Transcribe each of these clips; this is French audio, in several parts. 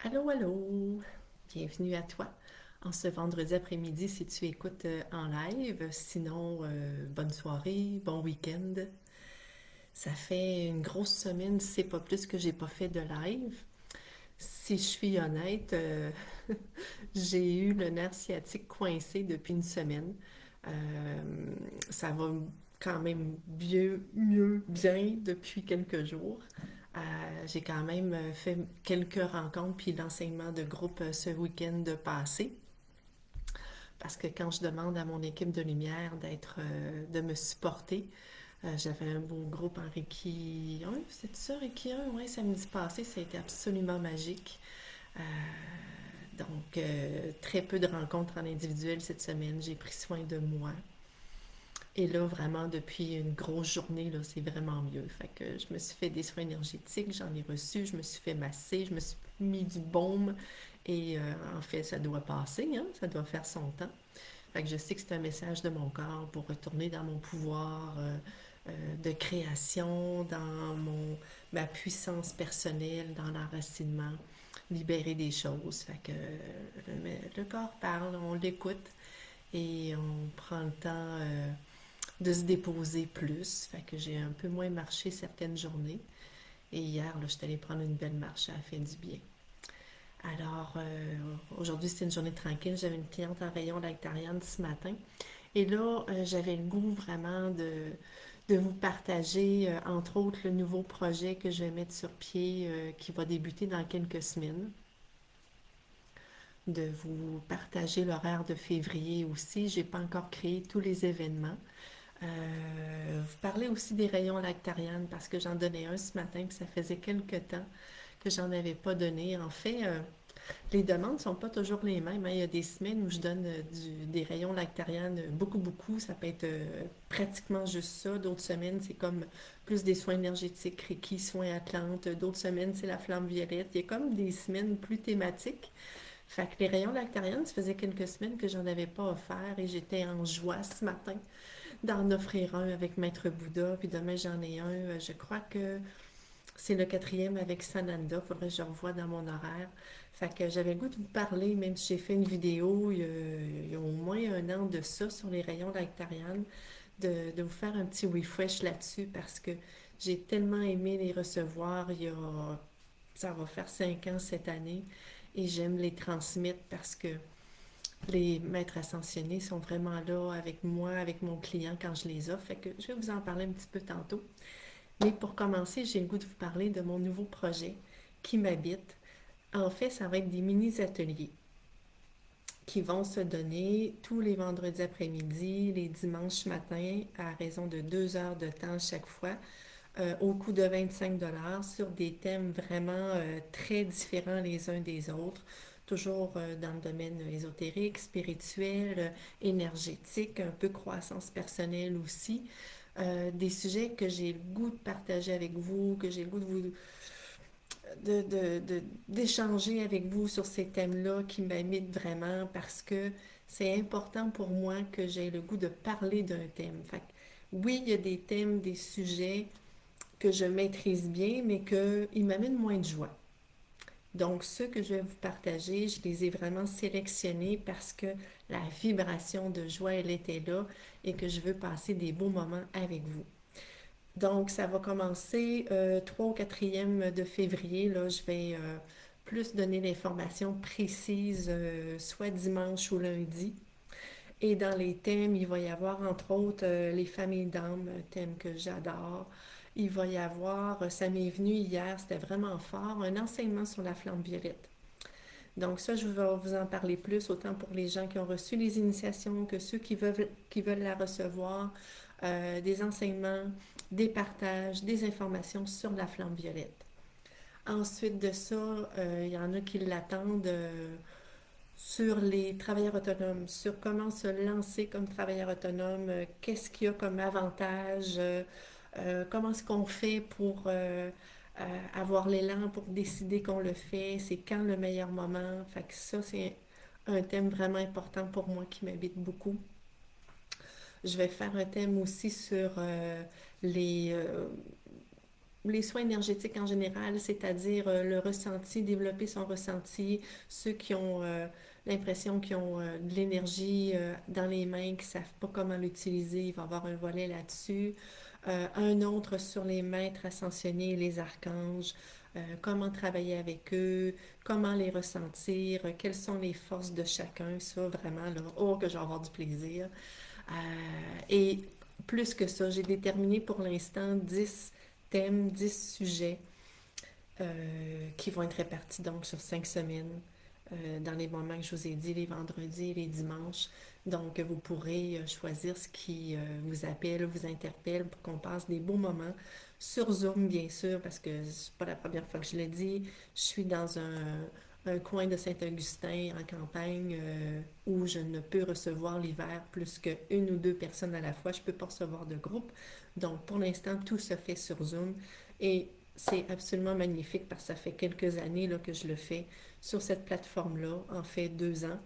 Allô, allô! Bienvenue à toi en ce vendredi après-midi si tu écoutes en live. Sinon, bonne soirée, bon week-end. Ça fait une grosse semaine, si c'est pas plus que j'ai pas fait de live. Si je suis honnête, j'ai eu le nerf sciatique coincé depuis une semaine. Euh, Ça va quand même bien depuis quelques jours. J'ai quand même fait quelques rencontres puis l'enseignement de groupe ce week-end passé. Parce que quand je demande à mon équipe de lumière de me supporter, j'avais un beau groupe en Reiki 1, c'est ça, Reiki 1? Oui, samedi passé, ça a été absolument magique. Euh, très peu de rencontres en individuel cette semaine. J'ai pris soin de moi. Et là, vraiment, depuis une grosse journée, là, c'est vraiment mieux. Fait que je me suis fait des soins énergétiques, j'en ai reçu, je me suis fait masser, je me suis mis du baume. Et en fait, ça doit passer, hein? Ça doit faire son temps. Fait que je sais que c'est un message de mon corps pour retourner dans mon pouvoir de création, ma puissance personnelle, dans l'enracinement, libérer des choses. Fait que le corps parle, on l'écoute et on prend le temps de se déposer plus. Fait que j'ai un peu moins marché certaines journées. Et hier, là, je suis allée prendre une belle marche, ça a fait du bien. Alors, aujourd'hui, c'était une journée tranquille. J'avais une cliente en rayon lactarienne ce matin. Et là, j'avais le goût vraiment de vous partager, entre autres, le nouveau projet que je vais mettre sur pied, qui va débuter dans quelques semaines. De vous partager l'horaire de février aussi. J'ai pas encore créé tous les événements. Vous parlez aussi des rayons lactariennes parce que j'en donnais un ce matin, puis ça faisait quelques temps que j'en avais pas donné. En fait, les demandes ne sont pas toujours les mêmes, hein. Il y a des semaines où je donne des rayons lactariennes beaucoup, beaucoup. Ça peut être pratiquement juste ça. D'autres semaines, c'est comme plus des soins énergétiques, Reiki, soins Atlante. D'autres semaines, c'est la flamme violette. Il y a comme des semaines plus thématiques. Fait que les rayons lactariennes, ça faisait quelques semaines que j'en avais pas offert et j'étais en joie ce matin d'en offrir un avec Maître Bouddha. Puis demain, j'en ai un. Je crois que c'est le quatrième avec Sananda. Faudrait que je revoie dans mon horaire. Fait que j'avais le goût de vous parler, même si j'ai fait une vidéo il y a au moins un an de ça sur les rayons lactariennes, de vous faire un petit refresh là-dessus parce que j'ai tellement aimé les recevoir. Ça va faire 5 ans cette année et j'aime les transmettre parce que les maîtres ascensionnés sont vraiment là avec moi, avec mon client quand je les offre. Fait que je vais vous en parler un petit peu tantôt. Mais pour commencer, j'ai le goût de vous parler de mon nouveau projet qui m'habite. En fait, ça va être des mini-ateliers qui vont se donner tous les vendredis après-midi, les dimanches matins, à raison de 2 heures de temps chaque fois, au coût de 25 sur des thèmes vraiment très différents les uns des autres, toujours dans le domaine ésotérique, spirituel, énergétique, un peu croissance personnelle aussi. Des sujets que j'ai le goût de partager avec vous, que j'ai le goût d'échanger avec vous sur ces thèmes-là qui m'habitent vraiment parce que c'est important pour moi que j'ai le goût de parler d'un thème. Fait que, oui, il y a des thèmes, des sujets que je maîtrise bien, mais qu'ils m'amènent moins de joie. Donc, ceux que je vais vous partager, je les ai vraiment sélectionnés parce que la vibration de joie, elle était là et que je veux passer des beaux moments avec vous. Donc, ça va commencer 3 ou 4e de février. Là, je vais plus donner l'information précise, soit dimanche ou lundi. Et dans les thèmes, il va y avoir entre autres les familles d'âmes, un thème que j'adore. Il va y avoir, ça m'est venu hier, c'était vraiment fort, un enseignement sur la flamme violette. Donc ça, je vais vous en parler plus, autant pour les gens qui ont reçu les initiations que ceux qui veulent la recevoir, des enseignements, des partages, des informations sur la flamme violette. Ensuite de ça, il y en a qui l'attendent sur les travailleurs autonomes, sur comment se lancer comme travailleur autonome, qu'est-ce qu'il y a comme avantage, comment est-ce qu'on fait pour avoir l'élan pour décider qu'on le fait, c'est quand le meilleur moment. Fait que ça, c'est un thème vraiment important pour moi qui m'habite beaucoup. Je vais faire un thème aussi sur les, les soins énergétiques en général, c'est-à-dire le ressenti, développer son ressenti, ceux qui ont l'impression qu'ils ont de l'énergie dans les mains, qui ne savent pas comment l'utiliser, il va y avoir un volet là-dessus. Un autre sur les maîtres ascensionnés et les archanges, comment travailler avec eux, comment les ressentir, quelles sont les forces de chacun, ça vraiment, là, oh, que je vais avoir du plaisir. Et plus que ça, j'ai déterminé pour l'instant 10 thèmes, 10 sujets qui vont être répartis donc sur 5 semaines dans les moments que je vous ai dit, les vendredis et les dimanches. Donc, vous pourrez choisir ce qui vous appelle, vous interpelle pour qu'on passe des beaux moments sur Zoom, bien sûr, parce que c'est pas la première fois que je le dis. Je suis dans un coin de Saint-Augustin en campagne où je ne peux recevoir l'hiver plus qu'une ou deux personnes à la fois. Je ne peux pas recevoir de groupe. Donc, pour l'instant, tout se fait sur Zoom et c'est absolument magnifique parce que ça fait quelques années là, que je le fais sur cette plateforme-là, en fait 2 ans.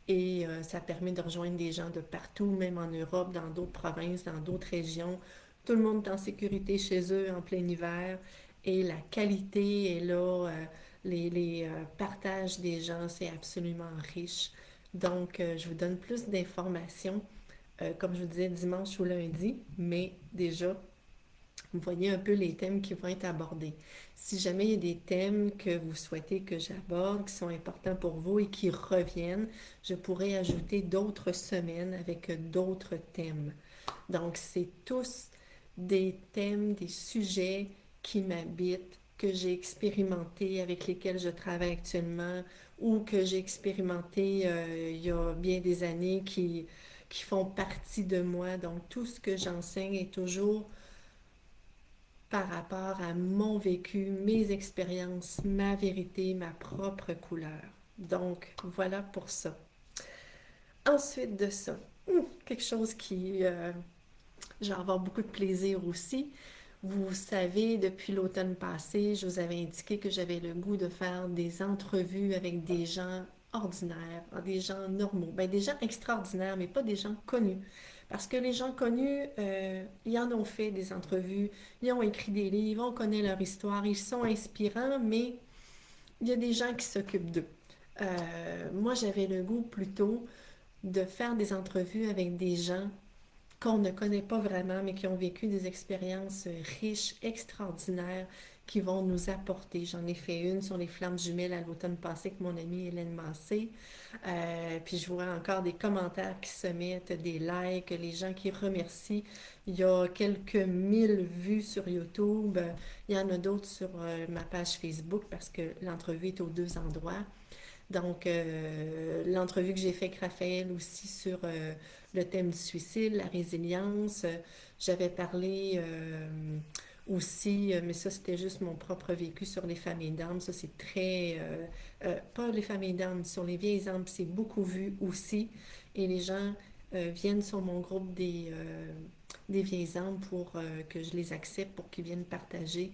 Et ça permet de rejoindre des gens de partout, même en Europe, dans d'autres provinces, dans d'autres régions. Tout le monde est en sécurité chez eux en plein hiver. Et la qualité est là. Les partages des gens, c'est absolument riche. Donc, je vous donne plus d'informations, comme je vous disais, dimanche ou lundi. Mais déjà, vous voyez un peu les thèmes qui vont être abordés. Si jamais il y a des thèmes que vous souhaitez que j'aborde, qui sont importants pour vous et qui reviennent, je pourrais ajouter d'autres semaines avec d'autres thèmes. Donc, c'est tous des thèmes, des sujets qui m'habitent, que j'ai expérimenté, avec lesquels je travaille actuellement ou que j'ai expérimenté il y a bien des années qui font partie de moi. Donc, tout ce que j'enseigne est toujours par rapport à mon vécu, mes expériences, ma vérité, ma propre couleur. Donc, voilà pour ça. Ensuite de ça, quelque chose qui, je vais avoir beaucoup de plaisir aussi. Vous savez, depuis l'automne passé, je vous avais indiqué que j'avais le goût de faire des entrevues avec des gens ordinaires, des gens normaux, ben, des gens extraordinaires, mais pas des gens connus. Parce que les gens connus, ils en ont fait des entrevues, ils ont écrit des livres, on connaît leur histoire, ils sont inspirants, mais il y a des gens qui s'occupent d'eux. Moi, j'avais le goût plutôt de faire des entrevues avec des gens qu'on ne connaît pas vraiment, mais qui ont vécu des expériences riches, extraordinaires, qui vont nous apporter. J'en ai fait une sur les flammes jumelles à l'automne passé avec mon amie Hélène Massé. Puis je vois encore des commentaires qui se mettent, des likes, les gens qui remercient. Il y a quelques mille vues sur YouTube. Il y en a d'autres sur ma page Facebook parce que l'entrevue est aux deux endroits. Donc, l'entrevue que j'ai faite avec Raphaël aussi sur le thème du suicide, la résilience. J'avais parlé aussi, mais ça c'était juste mon propre vécu sur les familles d'âmes. Ça c'est très, pas les familles d'âmes, sur les vieilles âmes, c'est beaucoup vu aussi. Et les gens viennent sur mon groupe des vieilles âmes pour que je les accepte, pour qu'ils viennent partager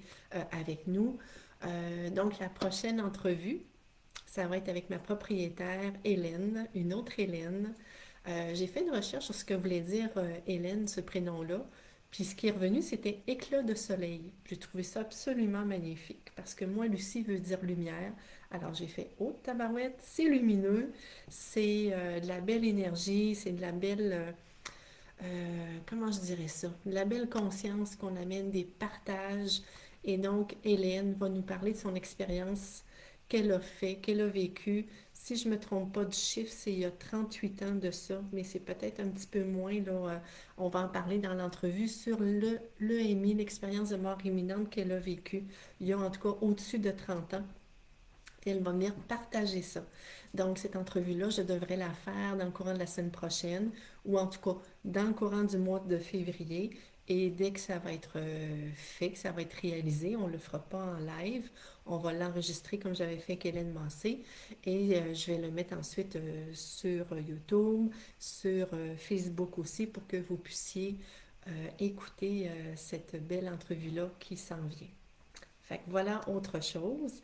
avec nous. Donc, la prochaine entrevue, ça va être avec ma propriétaire Hélène, une autre Hélène. J'ai fait une recherche sur ce que voulait dire Hélène, ce prénom-là. Puis ce qui est revenu, c'était éclat de soleil. J'ai trouvé ça absolument magnifique parce que moi, Lucie veut dire lumière. Alors j'ai fait, oh tabarouette, c'est lumineux, c'est de la belle énergie, c'est de la belle, comment je dirais ça, de la belle conscience qu'on amène, des partages. Et donc, Hélène va nous parler de son expérience qu'elle a fait, qu'elle a vécu. Si je ne me trompe pas du chiffre, c'est il y a 38 ans de ça, mais c'est peut-être un petit peu moins, là. On va en parler dans l'entrevue sur l'EMI, l'expérience de mort imminente qu'elle a vécue il y a en tout cas au-dessus de 30 ans. Elle va venir partager ça. Donc, cette entrevue-là, je devrais la faire dans le courant de la semaine prochaine, ou en tout cas dans le courant du mois de février. Et dès que ça va être fait, que ça va être réalisé, on ne le fera pas en live, on va l'enregistrer comme j'avais fait avec Hélène Massé. Et je vais le mettre ensuite sur YouTube, sur Facebook aussi, pour que vous puissiez écouter cette belle entrevue-là qui s'en vient. Fait que voilà autre chose.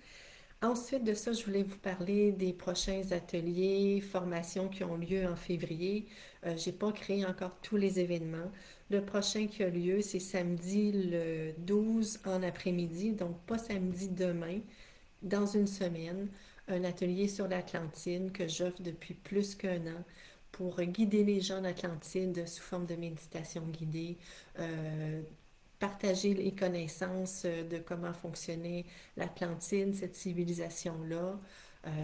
Ensuite de ça, je voulais vous parler des prochains ateliers, formations qui ont lieu en février. J'ai pas créé encore tous les événements. Le prochain qui a lieu, c'est samedi le 12 en après-midi, donc pas samedi demain, dans une semaine. Un atelier sur l'Atlantide que j'offre depuis plus qu'un an pour guider les gens d'Atlantide sous forme de méditation guidée, euh, partager les connaissances de comment fonctionnait l'Atlantide, cette civilisation-là.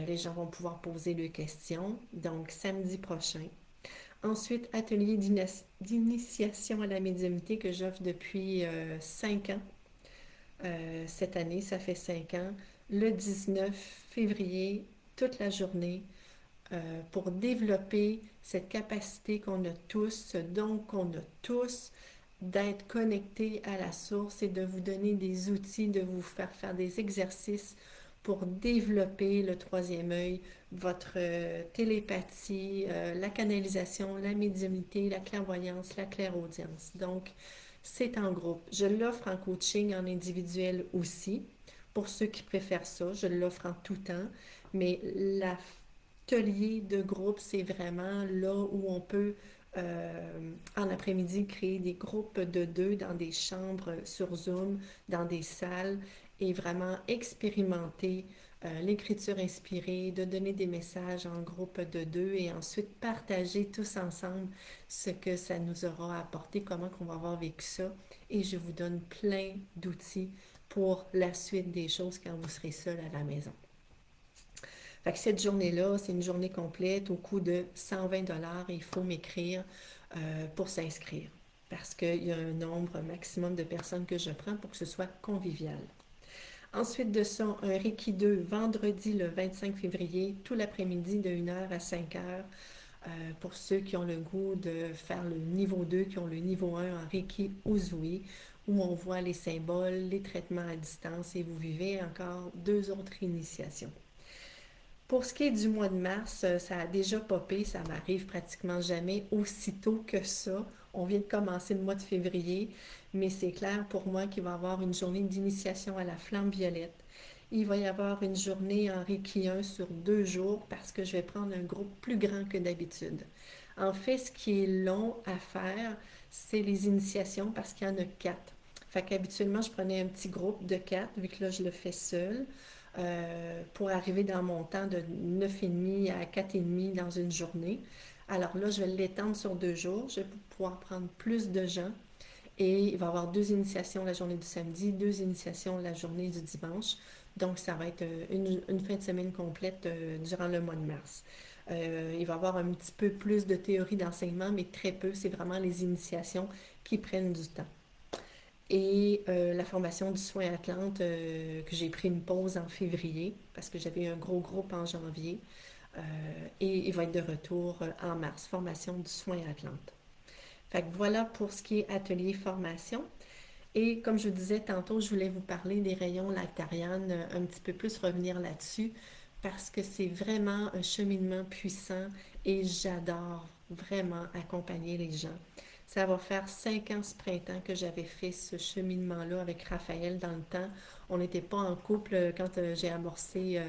Les gens vont pouvoir poser leurs questions. Donc, samedi prochain. Ensuite, atelier d'initiation à la médiumnité que j'offre depuis 5 ans. Cette année, ça fait 5 ans. Le 19 février, toute la journée, pour développer cette capacité qu'on a tous, ce don qu'on a tous, d'être connecté à la source et de vous donner des outils, de vous faire faire des exercices pour développer le troisième œil, votre télépathie, la canalisation, la médiumnité, la clairvoyance, la clairaudience. Donc, c'est en groupe. Je l'offre en coaching en individuel aussi. Pour ceux qui préfèrent ça, je l'offre en tout temps. Mais l'atelier de groupe, c'est vraiment là où on peut, en après-midi, créer des groupes de 2 dans des chambres sur Zoom, dans des salles, et vraiment expérimenter l'écriture inspirée, de donner des messages en groupe de 2 et ensuite partager tous ensemble ce que ça nous aura apporté, comment qu'on va avoir vécu ça. Et je vous donne plein d'outils pour la suite des choses quand vous serez seul à la maison. Fait que cette journée-là, c'est une journée complète au coût de 120 $. Il faut m'écrire pour s'inscrire parce qu'il y a un nombre maximum de personnes que je prends pour que ce soit convivial. Ensuite de ça, un Reiki 2, vendredi le 25 février, tout l'après-midi de 1 h à 5 h. Pour ceux qui ont le goût de faire le niveau 2, qui ont le niveau 1 en Reiki Uzui, où on voit les symboles, les traitements à distance et vous vivez encore 2 autres initiations. Pour ce qui est du mois de mars, ça a déjà popé, ça m'arrive pratiquement jamais aussitôt que ça. On vient de commencer le mois de février, mais c'est clair pour moi qu'il va y avoir une journée d'initiation à la flamme violette. Il va y avoir une journée en Reiki 1 sur 2 jours parce que je vais prendre un groupe plus grand que d'habitude. En fait, ce qui est long à faire, c'est les initiations parce qu'il y en a 4. Fait qu'habituellement, je prenais un petit groupe de 4, vu que là, je le fais seul pour arriver dans mon temps de 9h30 à 4h30 dans une journée. Alors là, je vais l'étendre sur 2 jours. Je vais pouvoir prendre plus de gens. Et il va y avoir 2 initiations la journée du samedi, 2 initiations la journée du dimanche. Donc, ça va être une fin de semaine complète durant le mois de mars. Il va y avoir un petit peu plus de théorie d'enseignement, mais très peu. C'est vraiment les initiations qui prennent du temps. Et la formation du soin Atlante, que j'ai pris une pause en février parce que j'avais un gros groupe en janvier. Et il va être de retour en mars, formation du soin Atlante. Fait que voilà pour ce qui est atelier formation. Et comme je vous disais tantôt, je voulais vous parler des rayons Lactarian, un petit peu plus revenir là-dessus, parce que c'est vraiment un cheminement puissant et j'adore vraiment accompagner les gens. Ça va faire 5 ans ce printemps que j'avais fait ce cheminement-là avec Raphaël dans le temps. On n'était pas en couple quand j'ai amorcé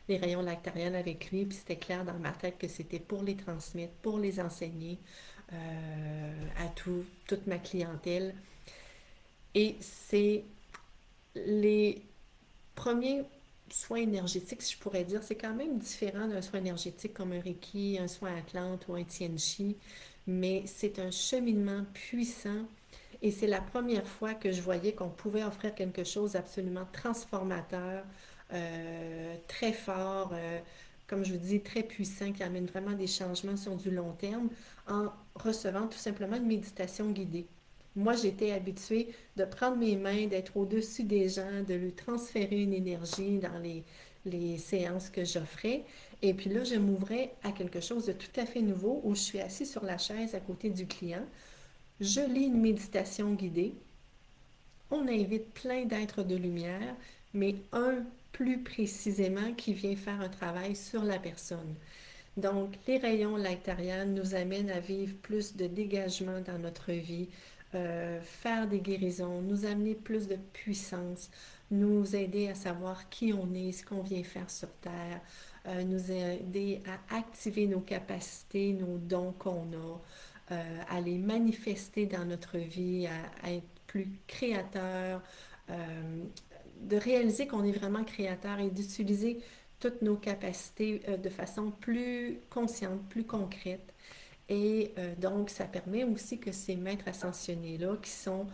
les rayons Lactarian avec lui, puis c'était clair dans ma tête que c'était pour les transmettre, pour les enseigner à toute ma clientèle. Et c'est les premiers soins énergétiques, si je pourrais dire. C'est quand même différent d'un soin énergétique comme un Reiki, un soin Atlante ou un Tianchi, mais c'est un cheminement puissant et c'est la première fois que je voyais qu'on pouvait offrir quelque chose d'absolument transformateur, très fort, comme je vous dis, très puissant, qui amène vraiment des changements sur du long terme en recevant tout simplement une méditation guidée. Moi, j'étais habituée de prendre mes mains, d'être au-dessus des gens, de lui transférer une énergie dans les séances que j'offrais. Et puis là, je m'ouvrais à quelque chose de tout à fait nouveau où je suis assise sur la chaise à côté du client. Je lis une méditation guidée. On invite plein d'êtres de lumière, mais un plus précisément qui vient faire un travail sur la personne. Donc, les rayons Lactarian nous amènent à vivre plus de dégagement dans notre vie, faire des guérisons, nous amener plus de puissance, nous aider à savoir qui on est, ce qu'on vient faire sur Terre, nous aider à activer nos capacités, nos dons qu'on a, à les manifester dans notre vie, à être plus créateur, de réaliser qu'on est vraiment créateur et d'utiliser toutes nos capacités de façon plus consciente, plus concrète. Et donc, ça permet aussi que ces maîtres ascensionnés-là, qui sont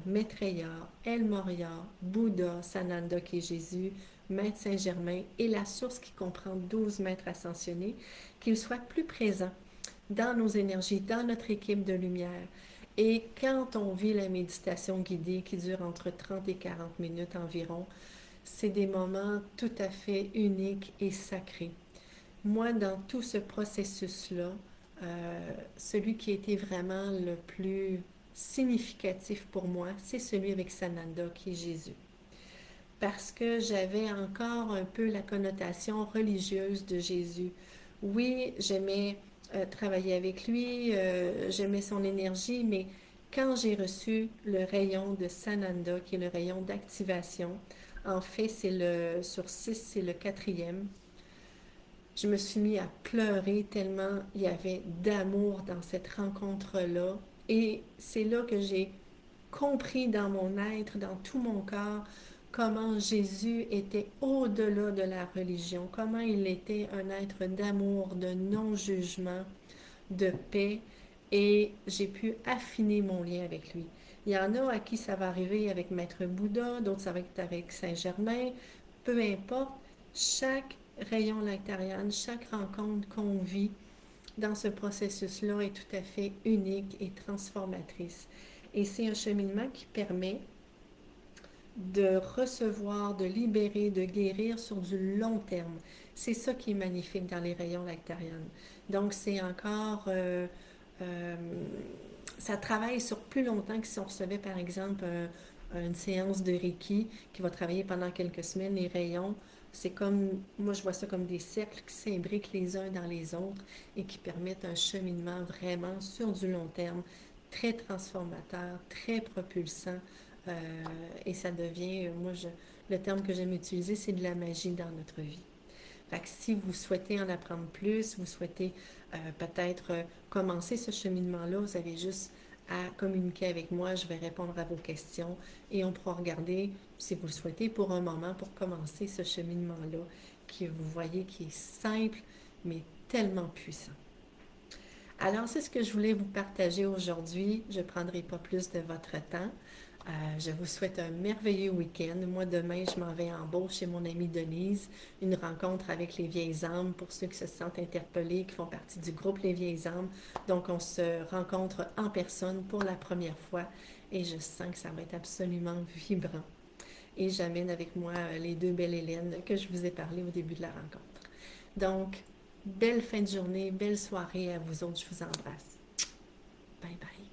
Maitreya, El Morya, Bouddha, Sananda qui est Jésus, Maître Saint-Germain et la source qui comprend 12 maîtres ascensionnés, qu'ils soient plus présents dans nos énergies, dans notre équipe de lumière. Et quand on vit la méditation guidée qui dure entre 30 et 40 minutes environ, c'est des moments tout à fait uniques et sacrés. Moi, dans tout ce processus-là, celui qui a été vraiment le plus significatif pour moi, c'est celui avec Sananda, qui est Jésus. Parce que j'avais encore un peu la connotation religieuse de Jésus. Oui, j'aimais travailler avec lui, j'aimais son énergie, mais quand j'ai reçu le rayon de Sananda, qui est le rayon d'activation, en fait, sur 6, c'est le quatrième, je me suis mis à pleurer tellement il y avait d'amour dans cette rencontre-là. Et c'est là que j'ai compris dans mon être, dans tout mon corps, comment Jésus était au-delà de la religion, comment il était un être d'amour, de non-jugement, de paix, et j'ai pu affiner mon lien avec lui. Il y en a à qui ça va arriver avec Maître Bouddha, d'autres ça va être avec Saint-Germain, peu importe, chaque rayon lactarian, chaque rencontre qu'on vit dans ce processus-là est tout à fait unique et transformatrice. Et c'est un cheminement qui permet de recevoir, de libérer, de guérir sur du long terme. C'est ça qui est magnifique dans les rayons lactarians. Donc, c'est encore... euh, ça travaille sur plus longtemps que si on recevait, par exemple, une séance de Reiki qui va travailler pendant quelques semaines. Les rayons, c'est comme... Moi, je vois ça comme des cercles qui s'imbriquent les uns dans les autres et qui permettent un cheminement vraiment sur du long terme, très transformateur, très propulsant, euh, et ça devient, le terme que j'aime utiliser, c'est de la magie dans notre vie. Fait que si vous souhaitez en apprendre plus, vous souhaitez peut-être commencer ce cheminement-là, vous avez juste à communiquer avec moi, je vais répondre à vos questions et on pourra regarder, si vous le souhaitez, pour un moment, pour commencer ce cheminement-là, qui vous voyez qui est simple, mais tellement puissant. Alors, c'est ce que je voulais vous partager aujourd'hui. Je ne prendrai pas plus de votre temps. Je vous souhaite un merveilleux week-end. Moi, demain, je m'en vais en Beauce chez mon amie Denise, une rencontre avec les vieilles âmes pour ceux qui se sentent interpellés, qui font partie du groupe Les Vieilles âmes. Donc, on se rencontre en personne pour la première fois et je sens que ça va être absolument vibrant. Et j'amène avec moi les deux belles Hélènes que je vous ai parlé au début de la rencontre. Donc, belle fin de journée, belle soirée à vous autres. Je vous embrasse. Bye bye.